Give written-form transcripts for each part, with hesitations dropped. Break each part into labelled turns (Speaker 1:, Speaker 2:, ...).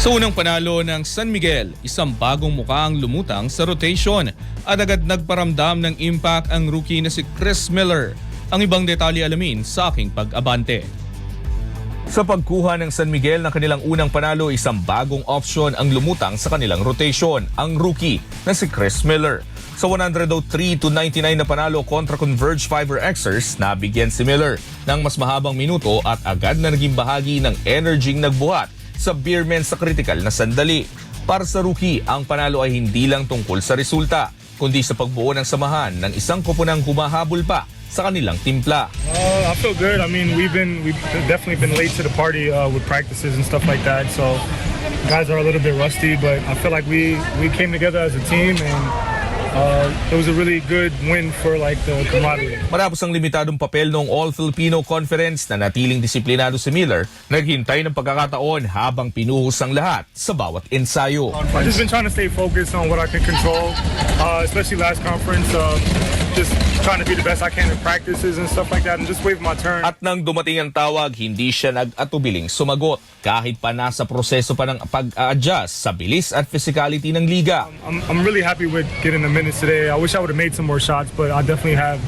Speaker 1: Sa unang panalo ng San Miguel, isang bagong muka ang lumutang sa rotation at agad nagparamdam ng impact ang rookie na si Chris Miller. Ang ibang detalye alamin sa aking pag-abante. Sa pagkuha ng San Miguel ng kanilang unang panalo, isang bagong option ang lumutang sa kanilang rotation, ang rookie na si Chris Miller. Sa 103-99 na panalo kontra Converge Fiber Xers, nabigyan si Miller ng mas mahabang minuto at agad na naging bahagi ng energyng nagbuhat sa Beermen sa kritikal na sandali. Para sa rookie, ang panalo ay hindi lang tungkol sa resulta, kundi sa pagbuo ng samahan ng isang koponang humahabol pa sa kanilang timpla.
Speaker 2: I feel good. I mean, we've definitely been late to the party with practices and stuff like that. So guys are a little bit rusty, but I feel like we came together as a team and it was a really good win for like the camaraderie.
Speaker 1: Matapos ang limitadong papel ng All-Filipino Conference na natiling disiplinado si Miller, naghintay ng pagkakataon habang pinuhos ang lahat sa bawat ensayo.
Speaker 2: I've just been trying to stay focused on what I can control, especially last conference. Just trying to be the best I can in practices and stuff like that and just wait my turn.
Speaker 1: At nang dumating ang tawag, hindi siya nag-atubiling sumagot kahit pa nasa proseso pa ng pag-a-adjust sa bilis at physicality ng liga.
Speaker 2: I'm really happy with getting the minutes today. I wish I would have made some more shots, but I definitely have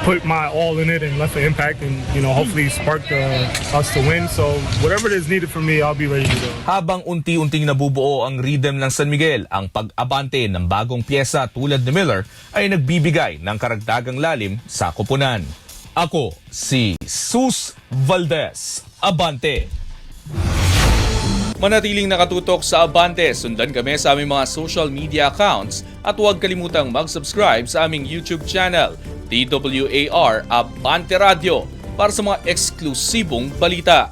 Speaker 2: put my all in it and left an impact and, you know, hopefully sparked us to win. So whatever it is needed from me, I'll be ready to go.
Speaker 1: Habang unti-unting nabubuo ang rhythm ng San Miguel, ang pag-abante ng bagong pyesa tulad ni Miller ay nagbibigay ng karagdagang lalim sa koponan. Ako si Sus Valdez, Abante. Manatiling nakatutok sa Abante, sundan kami sa aming mga social media accounts at huwag kalimutang mag-subscribe sa aming YouTube channel, DWAR Abante Radio, para sa mga eksklusibong balita.